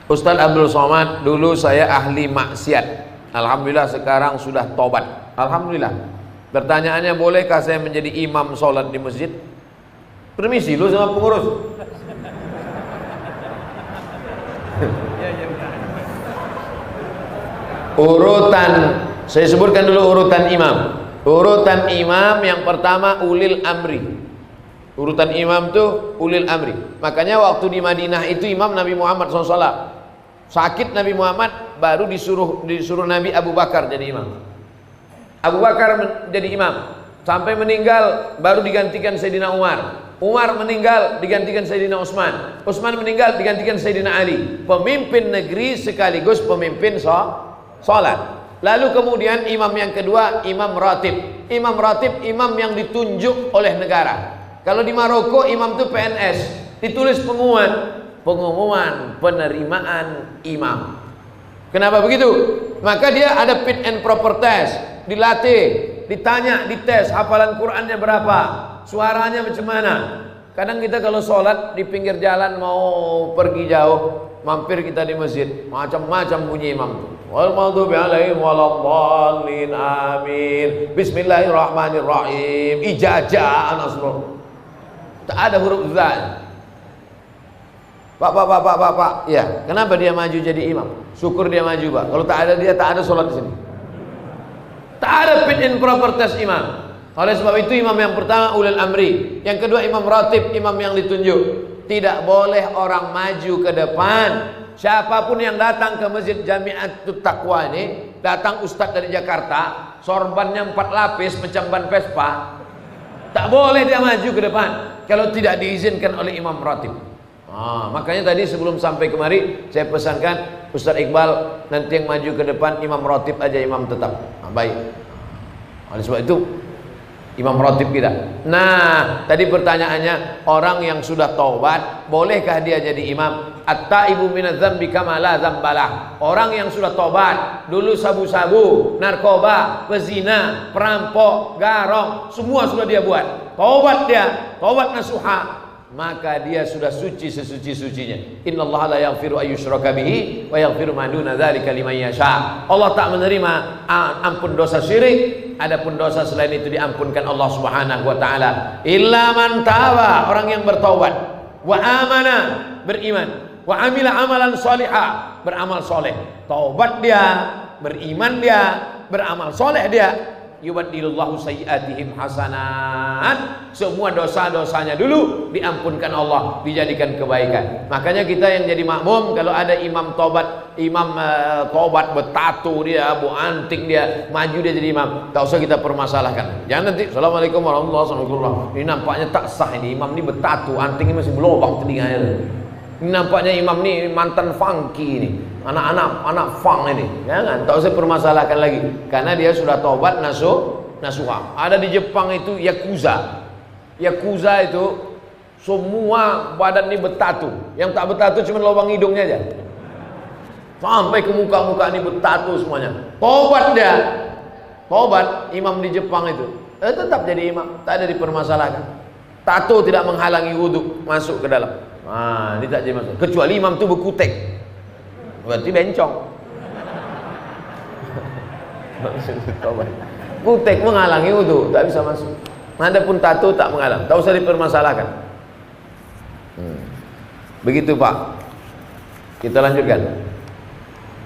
Ustadz Abdul Somad, dulu saya ahli maksiat. Alhamdulillah sekarang sudah tobat. Alhamdulillah. Pertanyaannya, bolehkah saya menjadi imam sholat di masjid? Permisi lu sama pengurus. Urutan, saya sebutkan dulu urutan imam. Urutan imam yang pertama ulil amri. Urutan imam tuh ulil amri. Makanya waktu di Madinah itu imam Nabi Muhammad SAW. Sakit Nabi Muhammad, baru disuruh Nabi Abu Bakar jadi imam. Abu Bakar jadi imam sampai meninggal, baru digantikan Sayyidina Umar. Umar meninggal, digantikan Sayyidina Utsman. Utsman meninggal, digantikan Sayyidina Ali. Pemimpin negeri sekaligus pemimpin sholat. Lalu kemudian imam yang kedua, imam ratib. Imam ratib, imam yang ditunjuk oleh negara. Kalau di Maroko imam itu PNS, ditulis pengumuman penerimaan imam. Kenapa begitu? Maka dia ada fit and proper test, dilatih, ditanya, dites hafalan Qurannya berapa, suaranya macam mana. Kadang kita kalau sholat di pinggir jalan mau pergi jauh, mampir kita di masjid, macam-macam bunyi imam. Wal maghdubi alaihim waladdallin, amin, bismillahirrahmanirrahim, ijazah nasrul. Tak ada huruf zal. Pak, ya, kenapa dia maju jadi imam? Syukur dia maju, Pak. Kalau tak ada dia, tak ada sholat di sini. Tak ada fit and proper test imam. Oleh sebab itu imam yang pertama ulil amri, yang kedua imam ratib, imam yang ditunjuk. Tidak boleh orang maju ke depan. Siapapun yang datang ke Masjid Jami'atut Taqwa ini, datang ustadz dari Jakarta, sorbannya 4 lapis macam ban Vespa, tak boleh dia maju ke depan kalau tidak diizinkan oleh imam ratib. Makanya tadi sebelum sampai kemari saya pesankan Ustaz Iqbal, nanti yang maju ke depan imam ratib aja, imam tetap. Baik. Oleh sebab itu imam ratib kita. Nah, tadi pertanyaannya, orang yang sudah taubat, bolehkah dia jadi imam? At-taibu minadz dzambi kama la dzambalah. Orang yang sudah taubat, dulu sabu-sabu, narkoba, pezina, perampok, garong, semua sudah dia buat. Taubat dia, taubat nasuha, maka dia sudah suci sesuci-sucinya. Innallaha la yaghfiru ayyushraka bihi wa yaghfiru ma duna dzalika liman yasha. Allah tak menerima ampun dosa syirik, adapun dosa selain itu diampunkan Allah Subhanahu wa taala. Illa man taba, orang yang bertaubat, wa amana, beriman, wa amila amalan salihah, beramal soleh. Taubat dia, beriman dia, beramal soleh dia. Yubaddilullahu sayyi'atihim hasanat. Semua dosa-dosanya dulu diampunkan Allah, dijadikan kebaikan. Makanya kita yang jadi makmum, kalau ada imam tobat, tobat bertato dia, anting dia, maju dia jadi imam, tak usah kita permasalahkan. Jangan nanti assalamualaikum warahmatullahi wabarakatuh, ini nampaknya tak sah, ini imam ini bertato, anting ini masih berlubang telinganya. Ini nampaknya imam ini mantan funky ini, anak funk ini. Jangan, tak usah permasalahkan lagi, karena dia sudah tobat nasuha. Ada di Jepang itu yakuza itu semua badan ini bertato, yang tak bertato cuma lubang hidungnya aja, sampai ke muka ini bertato semuanya. Tobat dia, tobat imam di Jepang itu, tetap jadi imam, tak ada dipermasalahkan. Tato tidak menghalangi wudhu masuk ke dalam. Ini tak jadi masuk, kecuali imam itu berkutek, berarti bencong. Kutek menghalangi wudhu, tak bisa masuk. Adapun tato tak menghalang, tak usah dipermasalahkan. Begitu Pak. Kita lanjutkan.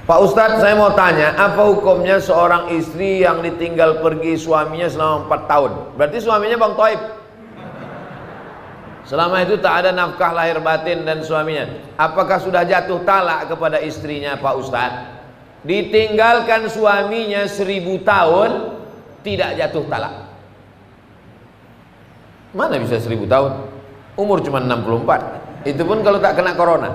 Pak Ustadz, saya mau tanya, apa hukumnya seorang istri yang ditinggal pergi suaminya selama 4 tahun? Berarti suaminya Bang Toib. Selama itu tak ada nafkah lahir batin dan suaminya. Apakah sudah jatuh talak kepada istrinya Pak Ustadz? Ditinggalkan suaminya 1000 tahun, tidak jatuh talak. Mana bisa 1000 tahun? Umur cuma 64. Itu pun kalau tak kena corona.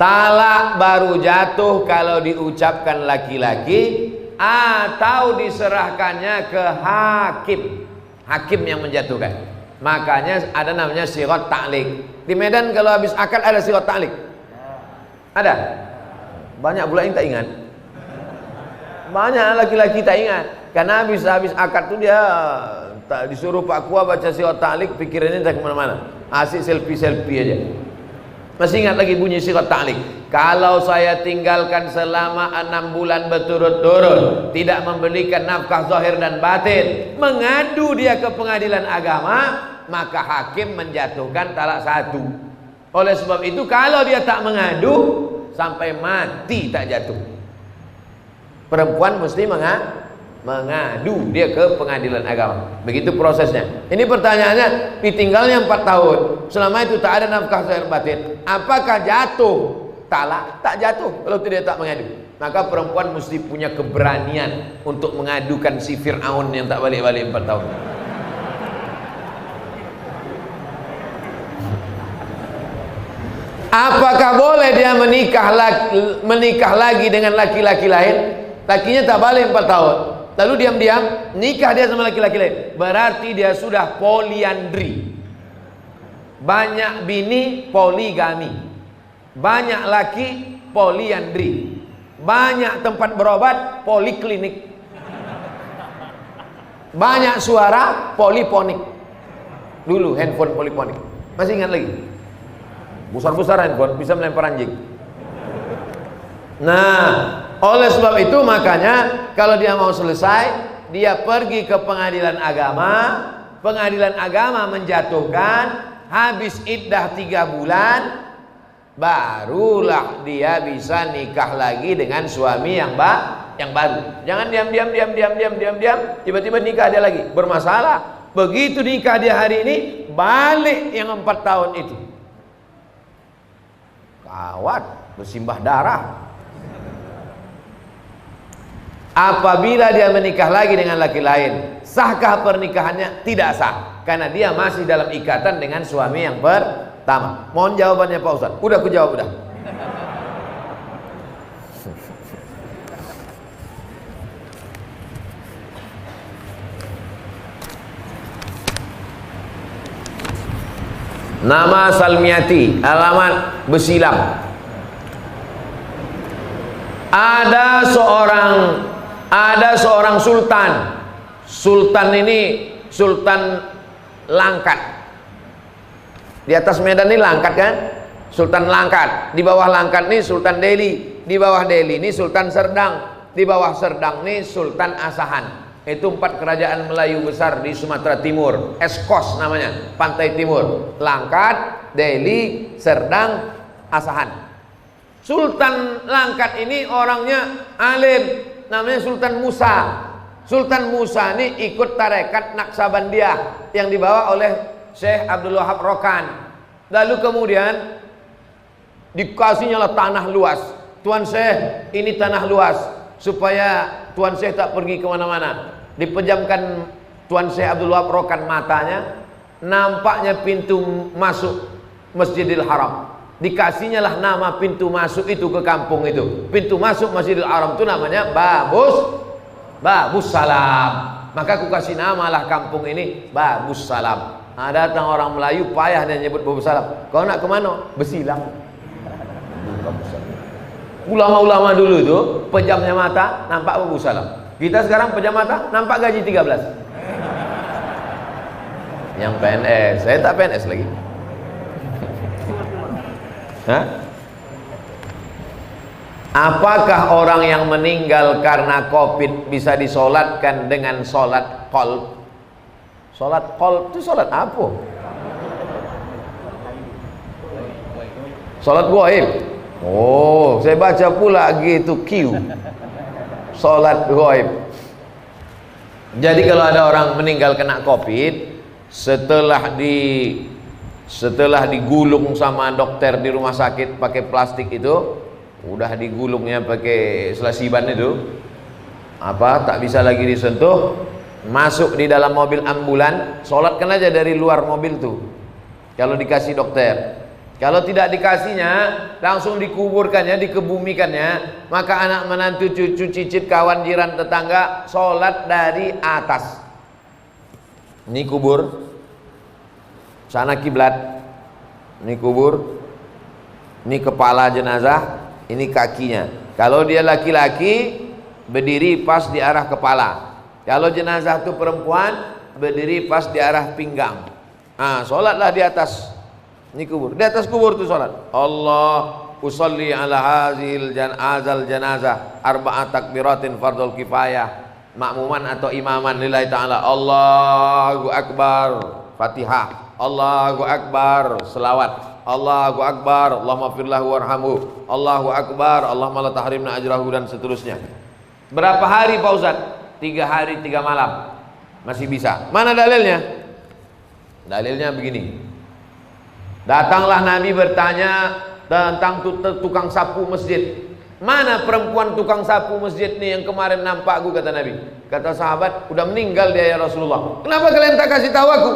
Talak baru jatuh kalau diucapkan laki-laki atau diserahkannya ke hakim. Hakim yang menjatuhkan. Makanya ada namanya sirat ta'liq. Di Medan kalau habis akad ada sirat ta'liq. Ada? Banyak pula yang tak ingat. Banyak laki-laki tak ingat. Karena habis akad tu dia tak disuruh Pak Kua baca sirat ta'liq, pikirannya tak kemana-mana. Asik selfie aja. Masih ingat lagi bunyi sirat ta'liq? Kalau saya tinggalkan selama 6 bulan berturut-turut, tidak memberikan nafkah zahir dan batin, mengadu dia ke pengadilan agama, maka hakim menjatuhkan talak 1. Oleh sebab itu kalau dia tak mengadu, sampai mati tak jatuh. Perempuan mesti mengadu dia ke pengadilan agama. Begitu prosesnya. Ini pertanyaannya, ditinggalnya 4 tahun, selama itu tak ada nafkah zahir batin, apakah jatuh talak? Tak jatuh kalau tidak tak mengadu. Maka perempuan mesti punya keberanian untuk mengadukan si Fir'aun yang tak balik-balik 4 tahun. Apakah boleh dia menikah lagi dengan laki-laki lain? Lakinya tak balik 4 tahun, lalu diam-diam nikah dia sama laki-laki lain, berarti dia sudah poliandri. Banyak bini, poligami. Banyak laki, poliandri. Banyak tempat berobat, poliklinik. Banyak suara, poliponik. Dulu handphone poliponik. Masih ingat lagi? Besar-besar handphone, bisa melempar anjing. Nah, oleh sebab itu makanya kalau dia mau selesai, dia pergi ke pengadilan agama. Pengadilan agama menjatuhkan, habis iddah 3 bulan, barulah dia bisa nikah lagi dengan suami yang baru. Jangan diam, tiba-tiba nikah dia lagi, bermasalah. Begitu nikah dia hari ini, balik yang 4 tahun itu. Kawat, bersimbah darah. Apabila dia menikah lagi dengan laki lain, sahkah pernikahannya? Tidak sah, karena dia masih dalam ikatan dengan suami yang pertama. Mohon jawabannya Pak Ustaz. Udah aku jawab udah. Nama Salmiati, alamat Besilam. Ada seorang sultan. Sultan ini Sultan Langkat. Di atas Medan ini Langkat kan? Sultan Langkat. Di bawah Langkat ini Sultan Delhi. Di bawah Delhi ini Sultan Serdang. Di bawah Serdang ini Sultan Asahan. Itu 4 kerajaan Melayu besar di Sumatera Timur. Eskos namanya, pantai timur. Langkat, Delhi, Serdang, Asahan. Sultan Langkat ini orangnya alim, namanya Sultan Musa. Sultan Musa ini ikut tarekat Naqsabandiyah yang dibawa oleh Syekh Abdul Wahab Rokan. Lalu kemudian dikasihnya lah tanah luas. Tuan Syekh, ini tanah luas, supaya Tuan Syekh tak pergi kemana-mana. Dipejamkan Tuan Syekh Abdul Wahab Rokan matanya, nampaknya pintu masuk Masjidil Haram. Dikasihnya lah nama pintu masuk itu ke kampung itu. Pintu masuk Masjidil Haram itu namanya Babus Salam. Maka aku kasih nama lah kampung ini Babus Salam. Nah, datang orang Melayu payah dia nyebut Babus Salam. Kau nak kemana? Besilang. Ulama-ulama dulu itu pejamnya mata nampak Babus Salam. Kita sekarang pejam mata nampak gaji 13. Yang PNS, saya tak PNS lagi. Hah? Apakah orang yang meninggal karena COVID bisa disolatkan dengan solat qalb? Solat qalb itu solat apa? Solat gaib. Oh, saya baca pula gitu Q. Solat gaib. Jadi kalau ada orang meninggal kena COVID, setelah digulung sama dokter di rumah sakit pakai plastik itu, udah digulungnya pakai selasiban itu, tak bisa lagi disentuh, masuk di dalam mobil ambulan, sholatkan aja dari luar mobil tuh kalau dikasih dokter. Kalau tidak dikasihnya, langsung dikuburkannya, dikebumikannya, maka anak menantu, cucu, cicit, kawan, jiran, tetangga sholat dari atas. Ini kubur, sana kiblat, ini kubur, ini kepala jenazah, ini kakinya. Kalau dia laki-laki, berdiri pas di arah kepala. Kalau jenazah itu perempuan, berdiri pas di arah pinggang. Sholatlah di atas. Ini kubur. Di atas kubur tuh sholat. Allah usolli ala hazil janazah arba'at takbiratin fardul kifayah. Makmuman atau imaman lillahi ta'ala. Allahu akbar. Fatihah. Allahu akbar. Selawat. Allahu akbar. Allahumma firlahu warhamhu. Allahu akbar. Allahumma la tahrimna ajrahu, dan seterusnya. Berapa hari Pak Ustaz? 3 hari 3 malam. Masih bisa. Mana dalilnya? Dalilnya begini. Datanglah Nabi bertanya tentang tukang sapu masjid. Mana perempuan tukang sapu masjid nih yang kemarin nampak aku, kata Nabi. Kata sahabat, udah meninggal dia ya Rasulullah. Kenapa kalian tak kasih tahu aku?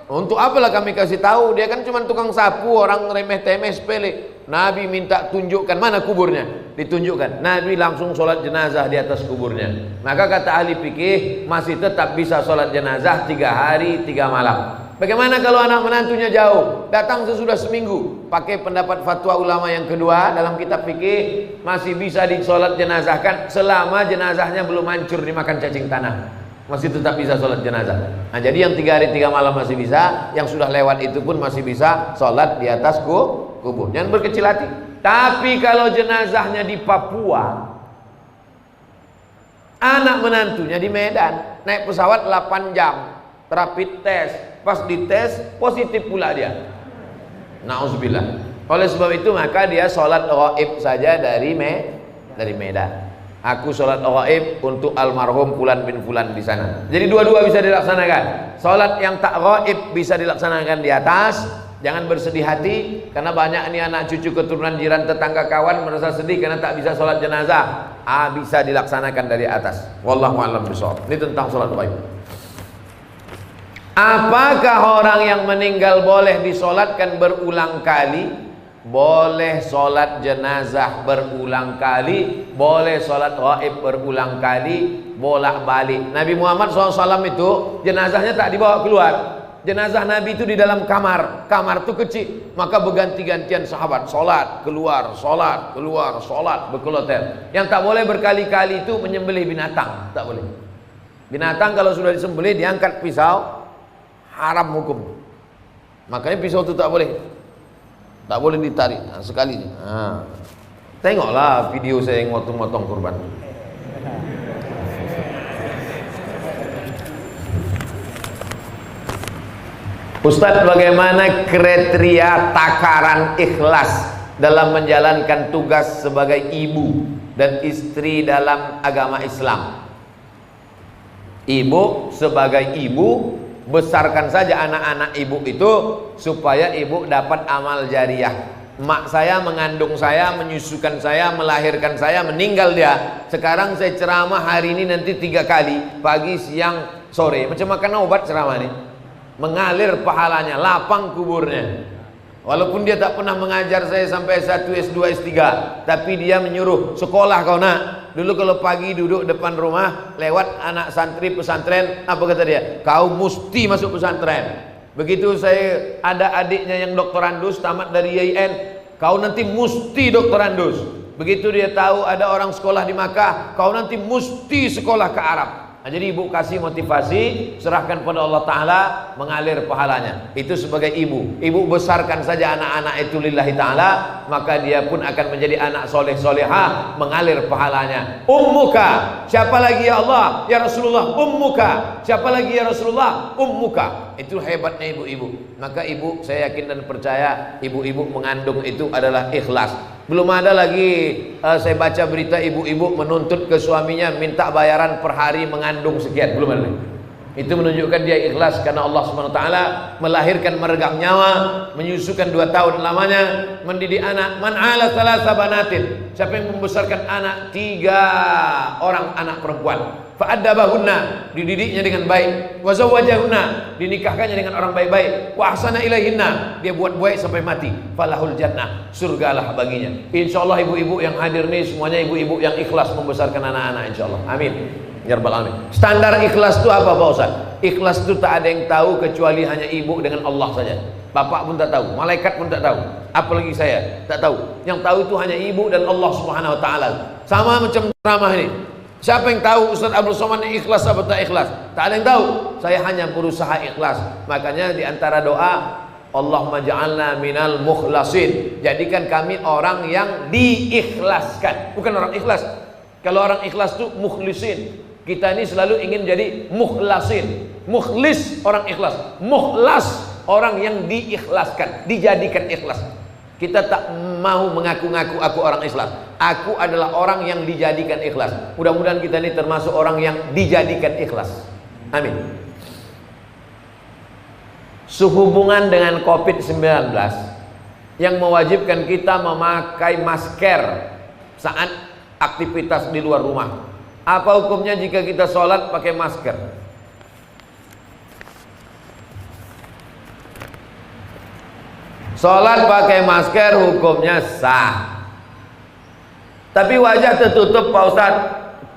Untuk apalah kami kasih tahu? Dia kan cuma tukang sapu, orang remeh-temeh sepele. Nabi minta tunjukkan mana kuburnya. Ditunjukkan. Nabi langsung sholat jenazah di atas kuburnya. Maka kata ahli fikih, masih tetap bisa sholat jenazah 3 hari 3 malam. Bagaimana kalau anak menantunya jauh, datang sesudah seminggu? Pakai pendapat fatwa ulama yang kedua dalam kitab fikih, masih bisa disolat jenazahkan selama jenazahnya belum hancur dimakan cacing tanah. Masih tetap bisa sholat jenazah. Nah, jadi yang 3 hari 3 malam masih bisa, yang sudah lewat itu pun masih bisa sholat di atas kubur. Jangan berkecil hati. Tapi kalau jenazahnya di Papua, anak menantunya di Medan, naik pesawat 8 jam, rapid test, pas dites positif pula dia. Nauzubillah. Oleh sebab itu maka dia sholat ghaib saja dari Medan. Aku sholat ghaib untuk almarhum Fulan bin Fulan di sana. Jadi dua-dua bisa dilaksanakan. Sholat yang tak ghaib bisa dilaksanakan di atas. Jangan bersedih hati karena banyak ini anak cucu keturunan jiran tetangga kawan merasa sedih karena tak bisa sholat jenazah. Bisa dilaksanakan dari atas. Wallahu a'lam bishawab. Ini tentang sholat ghaib. Apakah orang yang meninggal boleh disolatkan berulang kali? Boleh solat jenazah berulang kali, boleh solat ghaib berulang kali, bolak-balik. Nabi Muhammad SAW itu jenazahnya tak dibawa keluar. Jenazah Nabi itu di dalam kamar. Kamar itu kecil, maka berganti-gantian sahabat solat keluar, solat berkeloter. Yang tak boleh berkali-kali itu menyembelih binatang, tak boleh. Binatang kalau sudah disembelih diangkat pisau, haram hukum. Makanya pisau itu tak boleh ditarik. Nah, sekali. Nah, tengoklah video saya yang motong-motong kurban. Ustadz, bagaimana kriteria takaran ikhlas dalam menjalankan tugas sebagai ibu dan istri dalam agama Islam? Ibu sebagai ibu, besarkan saja anak-anak ibu itu supaya ibu dapat amal jariah. Mak saya mengandung saya, menyusukan saya, melahirkan saya, meninggal dia. Sekarang saya ceramah hari ini nanti 3 kali, pagi, siang, sore. Macam makan obat ceramah ini. Mengalir pahalanya, lapang kuburnya. Walaupun dia tak pernah mengajar saya sampai S1, S2, S3, tapi dia menyuruh, sekolah kau nak. Dulu kalau pagi duduk depan rumah, lewat anak santri pesantren, apa kata dia? Kau mesti masuk pesantren. Begitu saya ada adiknya yang doktorandus, tamat dari IAIN, kau nanti mesti doktorandus. Begitu dia tahu ada orang sekolah di Makkah, kau nanti mesti sekolah ke Arab. Nah, jadi ibu kasih motivasi, serahkan pada Allah Ta'ala, mengalir pahalanya. Itu sebagai ibu. Ibu besarkan saja anak-anak itu lillahi ta'ala, maka dia pun akan menjadi anak soleh-solehah, mengalir pahalanya. Ummuka, siapa lagi ya Allah? Ya Rasulullah, ummuka. Siapa lagi ya Rasulullah? Ummuka. Itu hebatnya ibu-ibu. Maka ibu, saya yakin dan percaya, ibu-ibu mengandung itu adalah ikhlas. Belum ada lagi saya baca berita ibu-ibu menuntut ke suaminya minta bayaran per hari mengandung sekian. Belum ada. Itu menunjukkan dia ikhlas karena Allah SWT melahirkan meregang nyawa, menyusukan 2 tahun lamanya, mendidik anak. Man ala thalatha banatin, siapa yang membesarkan anak 3 orang anak perempuan, fa'addabahunna, dididiknya dengan baik, wa zawwajahunna, dinikahkannya dengan orang baik-baik, wa ahsana ilaihinna, dia buat baik sampai mati, falahul jannah, surgalah baginya. Insyaallah ibu-ibu yang hadir nih semuanya ibu-ibu yang ikhlas membesarkan anak-anak, insyaallah. Amin ya rabbal alamin. Standar ikhlas itu apa Pak Ustaz? Ikhlas itu tak ada yang tahu kecuali hanya ibu dengan Allah saja. Bapak pun tak tahu, malaikat pun tak tahu, apalagi saya tak tahu. Yang tahu itu hanya ibu dan Allah Subhanahu wa taala. Sama macam ceramah ini. Siapa yang tahu Ustaz Abdul Somad ikhlas atau tak ikhlas? Tak ada yang tahu. Saya hanya berusaha ikhlas. Makanya di antara doa, Allahumma ja'alna minal mukhlasin. Jadikan kami orang yang diikhlaskan, bukan orang ikhlas. Kalau orang ikhlas itu mukhlisin. Kita ini selalu ingin jadi mukhlasin. Mukhlis orang ikhlas, mukhlas orang yang diikhlaskan, dijadikan ikhlas. Kita tak mau mengaku-ngaku aku orang ikhlas. Aku adalah orang yang dijadikan ikhlas. Mudah-mudahan kita ini termasuk orang yang dijadikan ikhlas. Amin. Sehubungan dengan COVID-19 yang mewajibkan kita memakai masker saat aktivitas di luar rumah. Apa hukumnya jika kita sholat pakai masker? Sholat pakai masker hukumnya sah. Tapi wajah tertutup Pak Ustadz,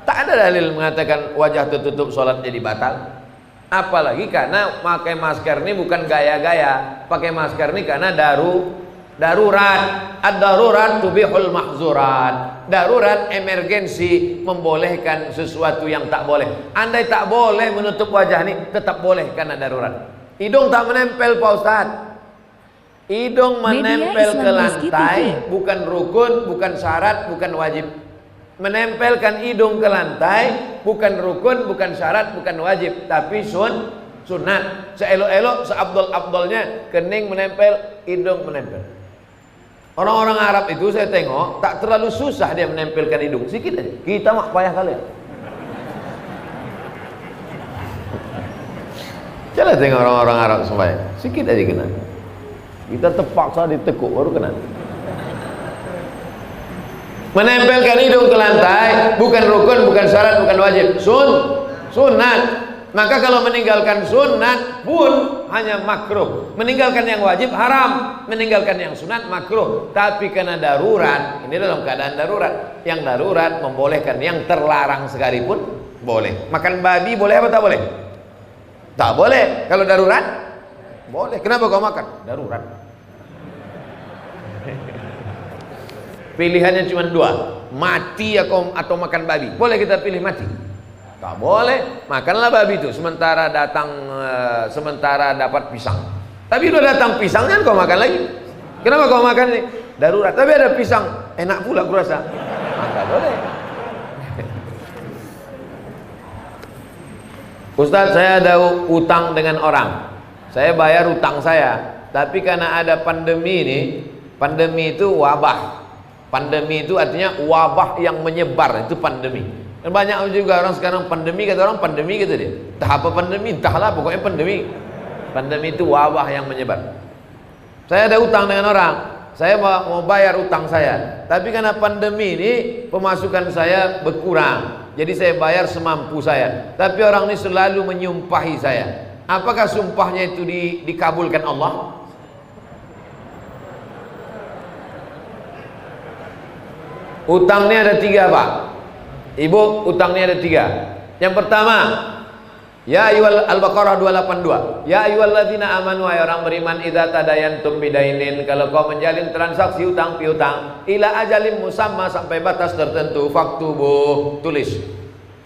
tak ada dalil mengatakan wajah tertutup sholat jadi batal. Apalagi karena pakai masker ini bukan gaya-gaya. Pakai masker ini karena darurat. Ad-darurat tubihul mahzurat. Darurat, emergensi, membolehkan sesuatu yang tak boleh. Andai tak boleh menutup wajah ini, tetap boleh karena darurat. Hidung tak menempel Pak Ustadz. Hidung menempel ke lantai bukan rukun, bukan syarat, bukan wajib. Menempelkan hidung ke lantai bukan rukun, bukan syarat, bukan wajib, tapi sunat. Seelok-elok, seabdol-abdolnya kening menempel, hidung menempel. Orang-orang Arab itu saya tengok tak terlalu susah dia menempelkan hidung, sikit aja. Kita mak payah kali ya. Jangan tengok orang-orang Arab sembahyang, sikit aja kena. Kita terpaksa ditekuk baru kena. Menempelkan hidung ke lantai bukan rukun, bukan syarat, bukan wajib, sunat. Maka kalau meninggalkan sunat pun hanya makruh. Meninggalkan yang wajib haram, meninggalkan yang sunat makruh. Tapi karena darurat, ini dalam keadaan darurat. Yang darurat membolehkan, yang terlarang sekalipun boleh. Makan babi boleh apa tak boleh? Tak boleh. Kalau darurat boleh. Kenapa kau makan? Darurat. Pilihannya cuma dua, mati atau makan babi. Boleh kita pilih mati? Tak boleh. Makanlah babi itu sementara dapat pisang. Tapi udah datang pisangnya kau makan lagi. Kenapa kau makan ini? Darurat. Tapi ada pisang, enak pula kurasa. Maka boleh. Ustaz, saya ada utang dengan orang. Saya bayar utang saya. Tapi karena ada pandemi ini, pandemi itu wabah. Pandemi itu artinya wabah yang menyebar, itu pandemi. Dan banyak juga orang sekarang pandemi, kata orang pandemi gitu dia. Entah apa pandemi, entahlah pokoknya pandemi. Pandemi itu wabah yang menyebar. Saya ada utang dengan orang, saya mau bayar utang saya. Tapi karena pandemi ini pemasukan saya berkurang, jadi saya bayar semampu saya. Tapi orang ini selalu menyumpahi saya. Apakah sumpahnya itu dikabulkan Allah? Utangnya ada tiga Pak Ibu, utangnya ada tiga. Yang pertama, ya ayyuhal Al-Baqarah 282. Ya ayyuhalladzina amanu, wahai orang beriman, idza tadayantum bidainin, kalau kau menjalin transaksi utang piutang, ila ajalin musamma, sampai batas tertentu, faktubuh, tulis.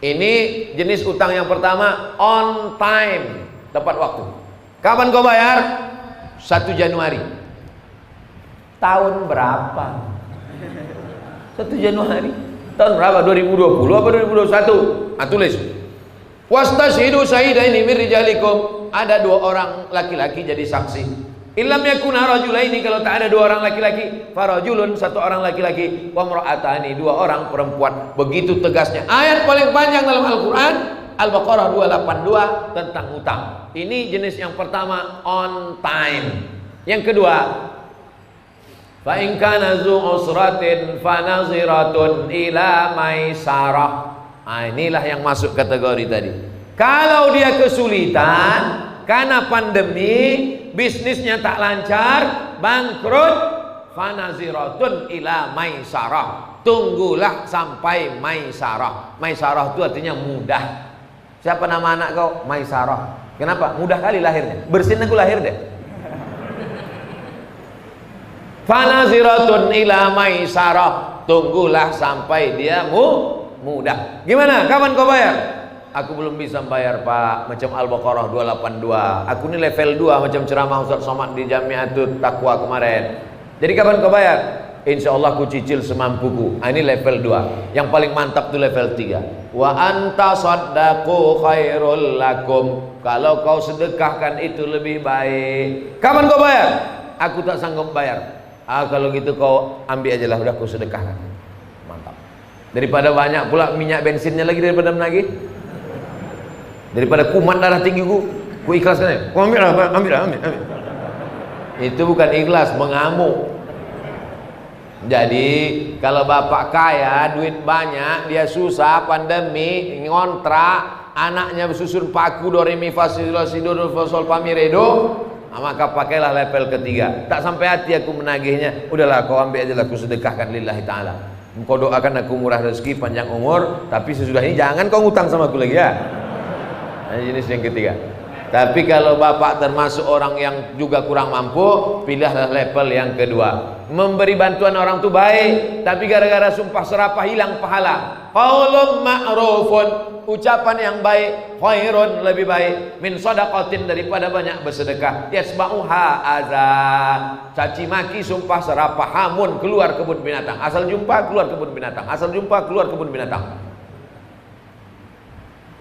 Ini jenis utang yang pertama, on time, tepat waktu. Kapan kau bayar? 1 Januari. Tahun berapa? 1 Januari. Tahun berapa? 2020 apa 2021? Tulis. Wastashhidu syahidaini min rijalikum. Ada 2 orang laki-laki jadi saksi. Illam yakuna rajulaini, kalau tak ada 2 orang laki-laki, farajulun, 1 orang laki-laki, wa imra'atani, 2 orang perempuan. Begitu tegasnya. Ayat paling panjang dalam Al-Qur'an, Al-Baqarah 282 tentang utang. Ini jenis yang pertama, on time. Yang kedua, fa in kana zu usratin fanaziratun ila maisarah. Inilah yang masuk kategori tadi. Kalau dia kesulitan karena pandemi, bisnisnya tak lancar, bangkrut, fanaziratun ila maisarah. Tunggulah sampai maisarah. Maisarah itu artinya mudah. Siapa nama anak kau? Maisarah. Kenapa? Mudah kali lahirnya. Bersin aku lahir deh. Fanaziratun ila maisarah. Tunggulah sampai dia mudah. Gimana? Kapan kau bayar? aku belum bisa bayar Pak, macam Al-Baqarah 282. Aku ini level 2 macam ceramah Ustaz Somad di Jamiatul Taqwa kemarin. Jadi kapan kau bayar? Insya Allah aku cicil semampuku. Ini level 2. Yang paling mantap itu level 3. Wa anta saddaqu khairul lakum. Kalau kau sedekahkan itu lebih baik. Kapan kau bayar? Aku tak sanggup bayar. Kalau gitu kau ambil aja lah, udah aku sedekahkan. Mantap. Daripada banyak pula minyak bensinnya lagi daripada menagih. Daripada kuman darah tinggi ku ikhlaskan ya. Ku ambil. Itu bukan ikhlas, mengamuk. Jadi kalau bapak kaya, duit banyak, dia susah, pandemi, ngontrak, anaknya susun paku do re mi fa si do sol fa mi re do, maka pakailah level ketiga. Tak sampai hati aku menagihnya, udahlah kau ambil aja lah, aku sedekahkan lillahi ta'ala. Kau doakan aku murah rezeki, panjang umur, tapi sesudah ini jangan kau ngutang sama aku lagi ya. Nah, jenis yang ketiga. Tapi kalau bapak termasuk orang yang juga kurang mampu, pilihlah level yang kedua. Memberi bantuan orang itu baik, tapi gara-gara sumpah serapah hilang pahala. Qaulun ma'rufun, ucapan yang baik, khairun, lebih baik, min shadaqatin, daripada banyak bersedekah. Yasba'uha azan, caci maki, sumpah serapah, hamun, keluar kebun binatang. Asal jumpa keluar kebun binatang, asal jumpa keluar kebun binatang.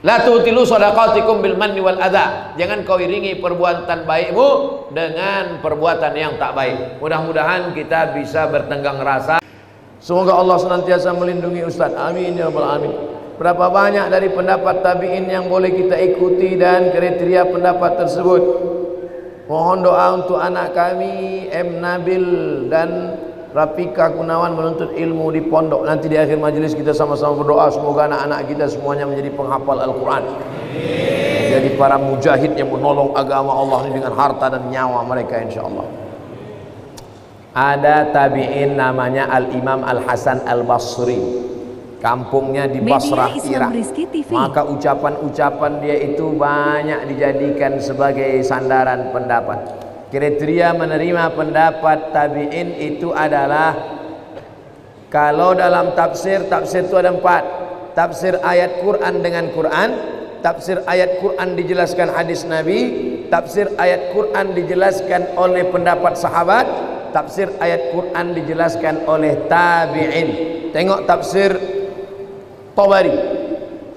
La tutilu shadaqatikum bil manni wal adha. Jangan kau iringi perbuatan baikmu dengan perbuatan yang tak baik. Mudah-mudahan kita bisa bertenggang rasa. Semoga Allah senantiasa melindungi Ustaz. Amin ya rabbal alamin. Berapa banyak dari pendapat tabi'in yang boleh kita ikuti dan kriteria pendapat tersebut. Mohon doa untuk anak kami M. Nabil dan Rafika Gunawan menuntut ilmu di pondok. Nanti di akhir majelis kita sama-sama berdoa semoga anak-anak kita semuanya menjadi penghafal Al-Quran, jadi para mujahid yang menolong agama Allah ini dengan harta dan nyawa mereka insyaAllah. Ada tabi'in namanya Al-Imam Al-Hasan Al-Basri, kampungnya di Basrah, Irak. Maka ucapan-ucapan dia itu banyak dijadikan sebagai sandaran pendapat. Kriteria menerima pendapat tabi'in itu adalah, kalau dalam tafsir itu ada 4. Tafsir ayat Quran dengan Quran, tafsir ayat Quran dijelaskan hadis Nabi, tafsir ayat Quran dijelaskan oleh pendapat sahabat, tafsir ayat Quran dijelaskan oleh tabi'in. Tengok tafsir Tabari,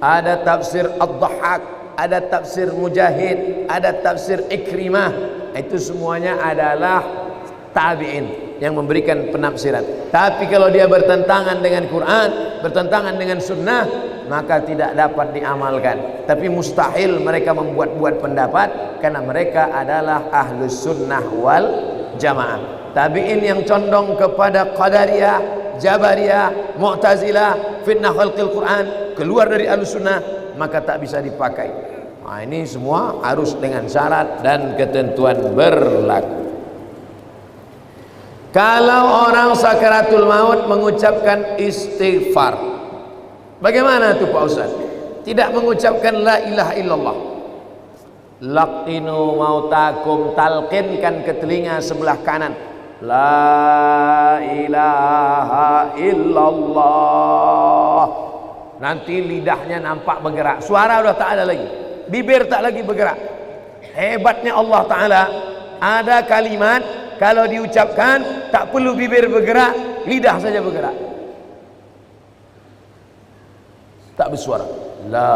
ada tafsir Ad-Dhahhak, ada tafsir Mujahid, ada tafsir Ikrimah. Itu semuanya adalah tabi'in yang memberikan penafsiran. Tapi kalau dia bertentangan dengan Quran, bertentangan dengan sunnah, maka tidak dapat diamalkan. Tapi mustahil mereka membuat-buat pendapat, karena mereka adalah ahlus sunnah wal jamaah. Tabi'in yang condong kepada Qadariyah, Jabariyah, Mu'tazilah, fitnah khalqil Quran, keluar dari ahlus sunnah, maka tak bisa dipakai. Nah, ini semua harus dengan syarat dan ketentuan berlaku. Kalau orang sakaratul maut mengucapkan istighfar, bagaimana tuh Pak Ustaz? Tidak mengucapkan la ilaha illallah. Laqinu mautakum, talqinkan ke telinga sebelah kanan, la ilaha illallah. Nanti lidahnya nampak bergerak, suara udah tak ada lagi, bibir tak lagi bergerak. Hebatnya Allah Ta'ala, ada kalimat kalau diucapkan tak perlu bibir bergerak, lidah saja bergerak, tak bersuara, la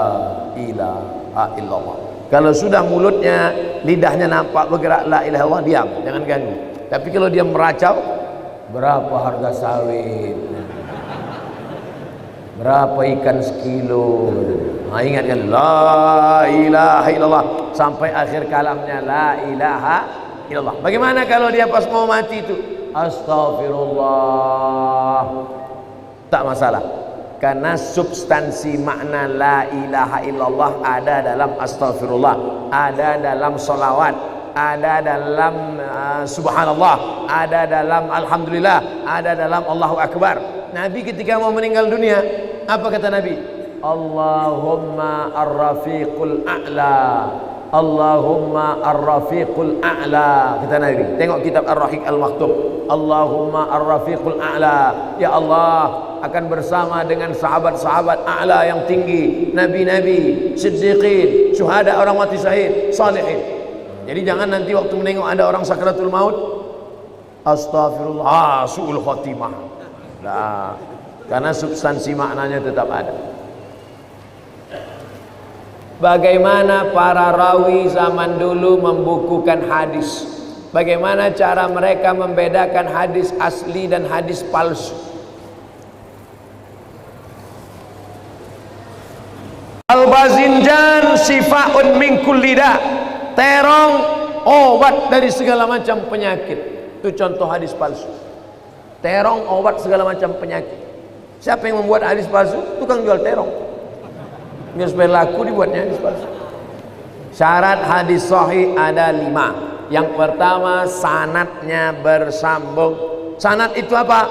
ilaha illallah. Kalau sudah mulutnya, lidahnya nampak bergerak la ilaha illallah, diam, jangan ganggu. Tapi kalau dia meracau, berapa harga sawit, berapa ikan sekilo, nah, ingatkan la ilaha illallah sampai akhir kalamnya, la ilaha illallah. Bagaimana kalau dia pas mau mati itu astaghfirullah, tak masalah, karena substansi makna la ilaha illallah ada dalam astaghfirullah, ada dalam salawat, ada dalam subhanallah, ada dalam alhamdulillah, ada dalam Allahu Akbar. Nabi ketika mau meninggal dunia, apa kata Nabi? Allahumma ar-rafiqul a'la, Allahumma ar-rafiqul a'la, kata Nabi. Tengok kitab Ar-Rahiq Al-Maktub. Allahumma ar-rafiqul a'la, ya Allah, akan bersama dengan sahabat-sahabat a'la yang tinggi, nabi-nabi, siddiqin, syuhada, orang mati syahid, salihin. Jadi jangan nanti waktu menengok ada orang sakratul maut, astagfirullah, su'ul khotimah. Nah, karena substansi maknanya tetap ada. Bagaimana para rawi zaman dulu membukukan hadis? Bagaimana cara mereka membedakan hadis asli dan hadis palsu? Al-bazinjan syifaun min kulli da. Terong obat dari segala macam penyakit. Itu contoh hadis palsu. Terong obat segala macam penyakit. Siapa yang membuat hadis palsu? Tukang jual terong. Biar supaya laku dibuatnya hadis palsu. Syarat hadis sahih ada 5. Yang pertama, sanadnya bersambung. Sanad itu apa?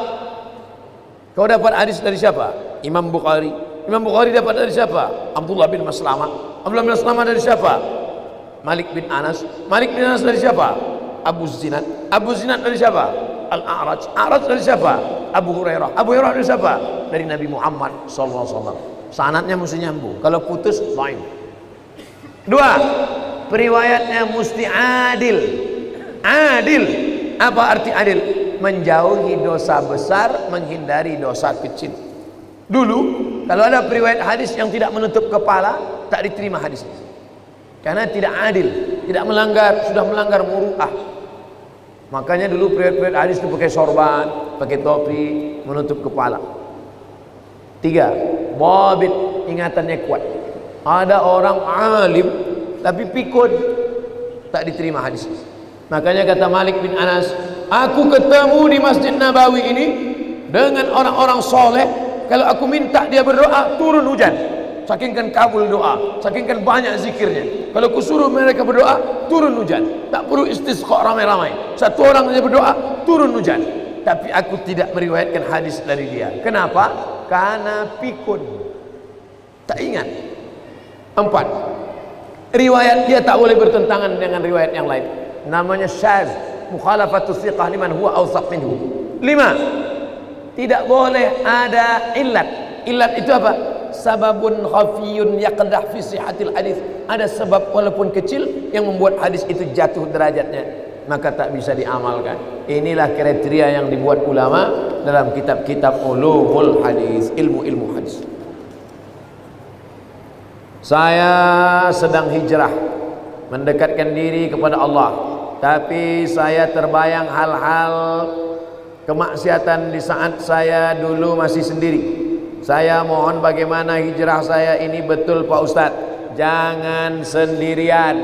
Kau dapat hadis dari siapa? Imam Bukhari. Imam Bukhari dapat dari siapa? Abdullah bin Maslamah. Abdullah bin Maslamah dari siapa? Malik bin Anas. Malik bin Anas dari siapa? Abu Zinad. Abu Zinad dari siapa? Al-A'raj. A'raj dari siapa? Abu Hurairah. Abu Hurairah dari siapa? Dari Nabi Muhammad SAW. Sanadnya mesti nyambung. Kalau putus, lain. 2. Periwayatnya mesti adil. Adil. Apa arti adil? Menjauhi dosa besar, menghindari dosa kecil. Dulu kalau ada periwayat hadis yang tidak menutup kepala, tak diterima hadis. Karena tidak adil, tidak melanggar, sudah melanggar muru'ah. Makanya dulu periwayat hadis itu pakai sorban, pakai topi, menutup kepala. 3. Babit, ingatannya kuat. Ada orang alim tapi pikun, tak diterima hadis. Makanya kata Malik bin Anas, aku ketemu di Masjid Nabawi ini dengan orang-orang soleh. Kalau aku minta dia berdoa, turun hujan. Sakingkan kabul doa, sakingkan banyak zikirnya. Kalau kusuruh mereka berdoa, turun hujan. Tak perlu istisqa ramai-ramai. Satu orang saja berdoa, turun hujan. Tapi aku tidak meriwayatkan hadis dari dia. Kenapa? Karena pikun, tak ingat. 4. Riwayat dia tak boleh bertentangan dengan riwayat yang lain. Namanya syaz, mukhalafatus thiqah liman huwa awsaq minhu. 5. Tidak boleh ada illat. Illat itu apa? Sababun khafiyun yaqdah fi sihhatil hadis. Ada sebab walaupun kecil yang membuat hadis itu jatuh derajatnya, maka tak bisa diamalkan. Inilah kriteria yang dibuat ulama dalam kitab-kitab ulumul hadis, ilmu-ilmu hadis. Saya sedang hijrah, mendekatkan diri kepada Allah, tapi saya terbayang hal-hal kemaksiatan di saat saya dulu masih sendiri. Saya mohon bagaimana hijrah saya ini betul Pak Ustadz. Jangan sendirian,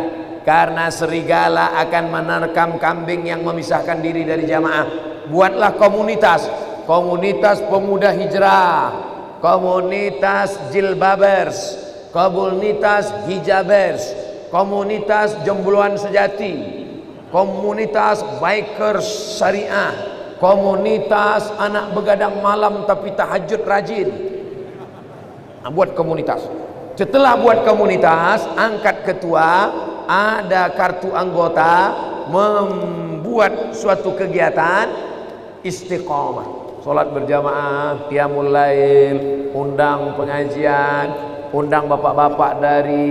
karena serigala akan menerkam kambing yang memisahkan diri dari jamaah. Buatlah komunitas, komunitas pemuda hijrah, komunitas jilbabers, komunitas hijabers, komunitas jombloan sejati, komunitas bikers syariah, komunitas anak begadang malam tapi tahajud rajin. Nah, buat komunitas. Setelah buat komunitas, angkat ketua, ada kartu anggota, membuat suatu kegiatan istiqomah, sholat berjamaah, qiyamul lail, undang pengajian, undang bapak-bapak dari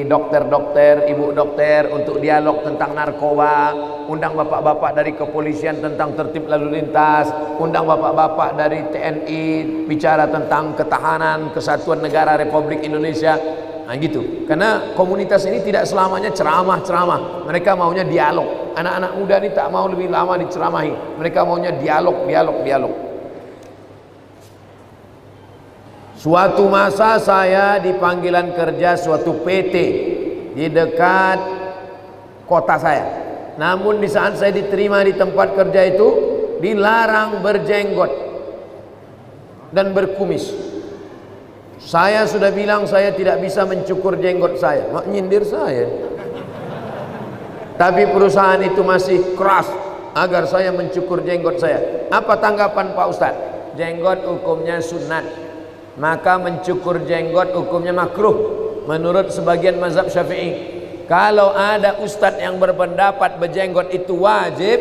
dokter-dokter, ibu dokter untuk dialog tentang narkoba, undang bapak-bapak dari kepolisian tentang tertib lalu lintas, undang bapak-bapak dari TNI bicara tentang ketahanan kesatuan negara Republik Indonesia. Nah gitu. Karena komunitas ini tidak selamanya ceramah-ceramah. Mereka maunya dialog. Anak-anak muda ini tak mau lebih lama diceramahi. Mereka maunya dialog. Suatu masa saya di panggilan kerja suatu PT di dekat kota saya. Namun di saat saya diterima di tempat kerja itu, dilarang berjenggot dan berkumis. Saya sudah bilang saya tidak bisa mencukur jenggot saya. Mak nyindir saya. Tapi perusahaan itu masih keras agar saya mencukur jenggot saya. Apa tanggapan Pak Ustadz? Jenggot hukumnya sunat, maka mencukur jenggot hukumnya makruh menurut sebagian mazhab Syafi'i. Kalau ada ustadz yang berpendapat berjenggot itu wajib,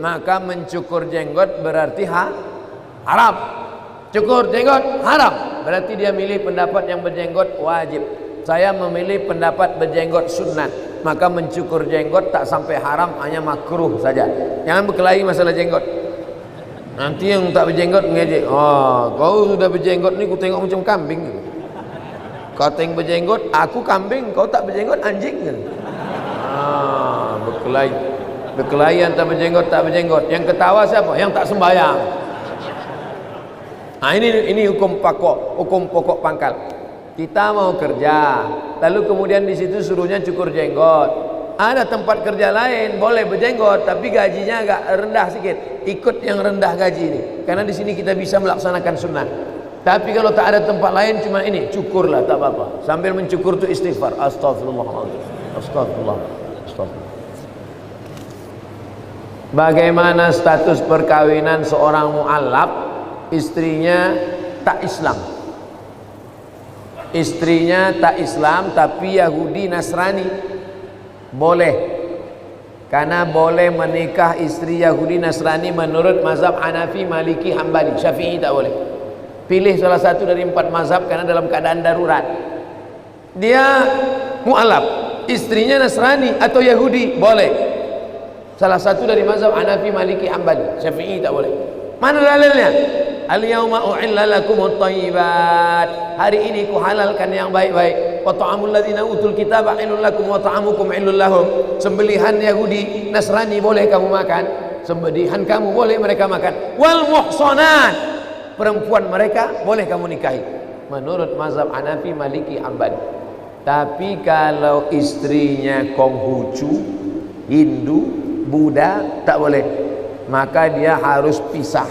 maka mencukur jenggot berarti haram. Cukur jenggot haram, berarti dia milih pendapat yang berjenggot wajib. Saya memilih pendapat berjenggot sunnah, maka mencukur jenggot tak sampai haram, hanya makruh saja. Jangan berkelahi masalah jenggot. Nanti yang tak berjenggot mengejek, oh kau sudah berjenggot ni ku tengok macam kambing. Kau tengok berjenggot, aku kambing, kau tak berjenggot anjing. Berkelahi, berkelahi antara berjenggot tak berjenggot. Yang ketawa siapa? Yang tak sembahyang. Ini hukum pokok pangkal. Kita mau kerja, lalu kemudian di situ suruhnya cukur jenggot. Ada tempat kerja lain boleh berjenggot, tapi gajinya agak rendah sedikit. Ikut yang rendah gaji ini, karena di sini kita bisa melaksanakan sunnah. Tapi kalau tak ada tempat lain, cuma ini cukurlah, tak apa-apa. Sambil mencukur tu istighfar, astagfirullahaladzim, astagfirullah, astagfirullah. Bagaimana status perkawinan seorang mu'allaf, istrinya tak Islam? Istrinya tak Islam tapi Yahudi Nasrani, boleh, karena boleh menikah istri Yahudi Nasrani menurut mazhab Hanafi, Maliki, Hambali. Syafi'i tak boleh. Pilih salah satu dari 4 mazhab, karena dalam keadaan darurat. Dia mu'alaf, istrinya Nasrani atau Yahudi, boleh. Salah satu dari mazhab Hanafi, Maliki, Hambali. Syafi'i tak boleh. Mana dalilnya? Al-yawma uhilla lakumut thayyibat. Hari ini ku halalkan yang baik-baik. Wa ta'amul ladzina utul kitaba halal lakum wa ta'amukum halal lahum. Sembelihan Yahudi Nasrani boleh kamu makan, sembelihan kamu boleh mereka makan. Wal muhsanat, perempuan mereka boleh kamu nikahi menurut mazhab Hanafi, Maliki, Hambali. Tapi kalau istrinya Konghucu, Hindu, Buddha, tak boleh. Maka dia harus pisah,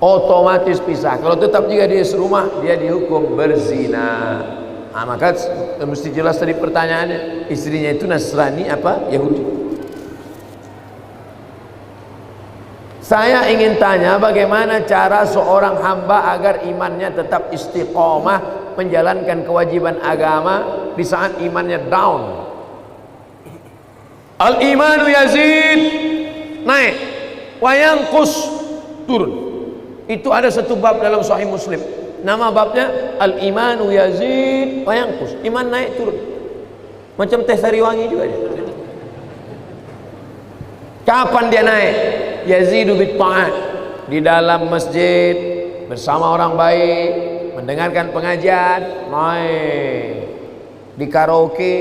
otomatis pisah. Kalau tetap juga dia serumah, dia dihukum berzina. Maka mesti jelas tadi pertanyaannya, istrinya itu Nasrani apa Yahudi. Saya ingin tanya, bagaimana cara seorang hamba agar imannya tetap istiqomah menjalankan kewajiban agama di saat imannya down. Al-imanu yazid, naik, wayanqus, turun. Itu ada satu bab dalam Sahih Muslim, nama babnya Al-imanu yazid wayanqus. Iman naik turun, macam teh sariwangi juga dia. Kapan dia naik? Yazidu bit ta'at, di dalam masjid bersama orang baik, mendengarkan pengajian, naik. Di karaoke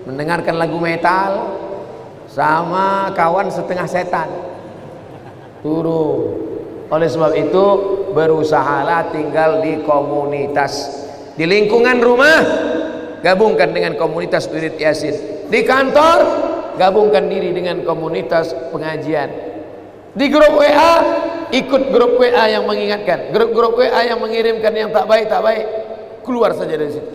mendengarkan lagu metal sama kawan setengah setan, turun. Oleh sebab itu, berusahalah tinggal di komunitas. Di lingkungan rumah, gabungkan dengan komunitas wirid yasin. Di kantor, gabungkan diri dengan komunitas pengajian. Di grup WA, ikut grup WA yang mengingatkan. Grup WA yang mengirimkan yang tak baik, keluar saja dari situ.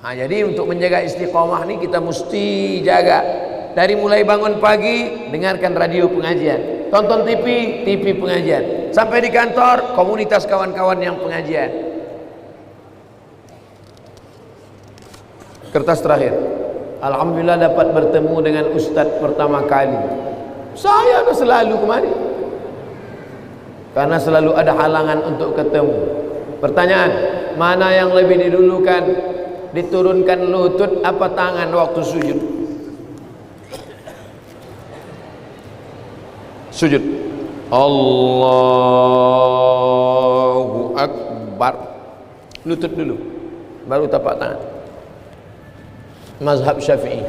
Jadi untuk menjaga istiqomah ini kita mesti jaga. Dari mulai bangun pagi, dengarkan radio pengajian, tonton TV pengajian, sampai di kantor komunitas kawan-kawan yang pengajian. Kertas terakhir. Alhamdulillah dapat bertemu dengan Ustadz pertama kali. Saya selalu kemari, karena selalu ada halangan untuk ketemu. Pertanyaan, mana yang lebih didulukan, diturunkan lutut apa tangan waktu sujud? Sujud. Allahu Akbar, lutut dulu, baru tapak tangan. Mazhab Syafi'i.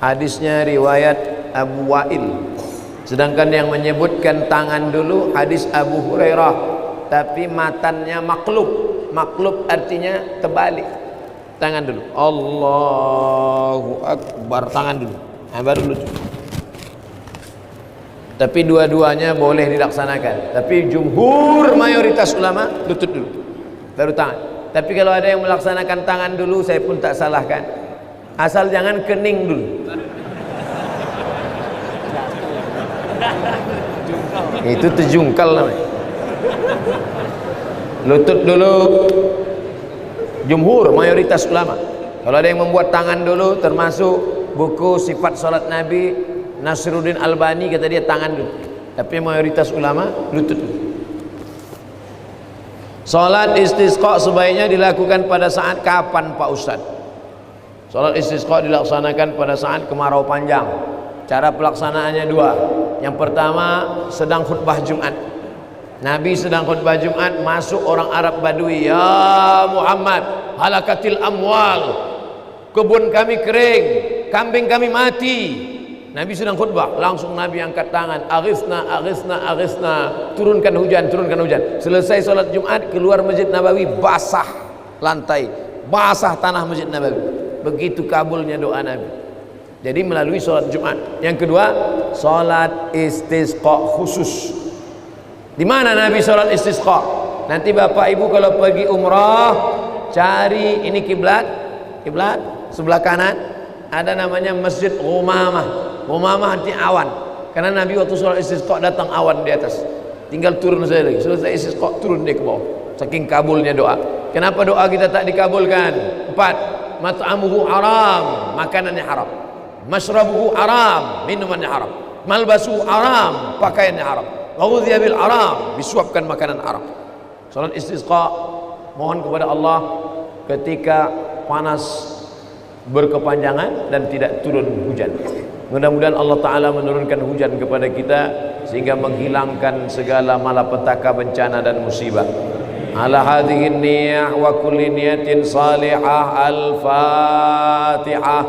Hadisnya riwayat Abu Wa'il. Sedangkan yang menyebutkan tangan dulu hadis Abu Hurairah, tapi matannya maklub. Maklub artinya terbalik. Tangan dulu. Allahu Akbar, tangan dulu. Baru lutut. Tapi dua-duanya boleh dilaksanakan. Tapi jumhur mayoritas ulama lutut dulu, baru tangan. Tapi kalau ada yang melaksanakan tangan dulu, saya pun tak salahkan, asal jangan kening dulu. Itu terjungkal namanya. Lutut dulu, jumhur mayoritas ulama. Kalau ada yang membuat tangan dulu, termasuk buku sifat salat Nabi Nasruddin Albani, kata dia tangan dulu. Tapi mayoritas ulama lutut dulu. Salat istisqa sebaiknya dilakukan pada saat kapan Pak Ustaz? Salat istisqa dilaksanakan pada saat kemarau panjang. Cara pelaksanaannya dua. Yang pertama, sedang khutbah Jumat. Nabi sedang khutbah Jumat, masuk orang Arab Badui, "Ya Muhammad, halakatil amwal, kebun kami kering, kambing kami mati." Nabi sedang khutbah, langsung Nabi angkat tangan, "Aghithna, aghithna, aghithna." Turunkan hujan, turunkan hujan. Selesai salat Jumat, keluar Masjid Nabawi, basah lantai, basah tanah Masjid Nabawi. Begitu kabulnya doa Nabi. Jadi melalui salat Jumat. Yang kedua, salat istisqa khusus. Di mana Nabi salat istisqa? Nanti Bapak Ibu kalau pergi umrah, cari ini kiblat sebelah kanan ada namanya Masjid Ghumamah. Ghumamah arti awan. Karena Nabi waktu salat istisqa datang awan di atas. Tinggal turun saja lagi. Selesai istisqa turun dia ke bawah. Saking kabulnya doa. Kenapa doa kita tak dikabulkan? 4. Mat'amuhu haram, makanannya haram. Mashrabuhu haram, minumannya haram. Malbasuhu haram, pakaiannya haram. Ghudhiya bil haram, disuapkan makanan haram. Salat istisqa mohon kepada Allah ketika panas berkepanjangan dan tidak turun hujan. Mudah-mudahan Allah Ta'ala menurunkan hujan kepada kita sehingga menghilangkan segala malapetaka, bencana dan musibah. Ala hadhihi niyah wa kulli niyatin salihah. Al-Fatihah.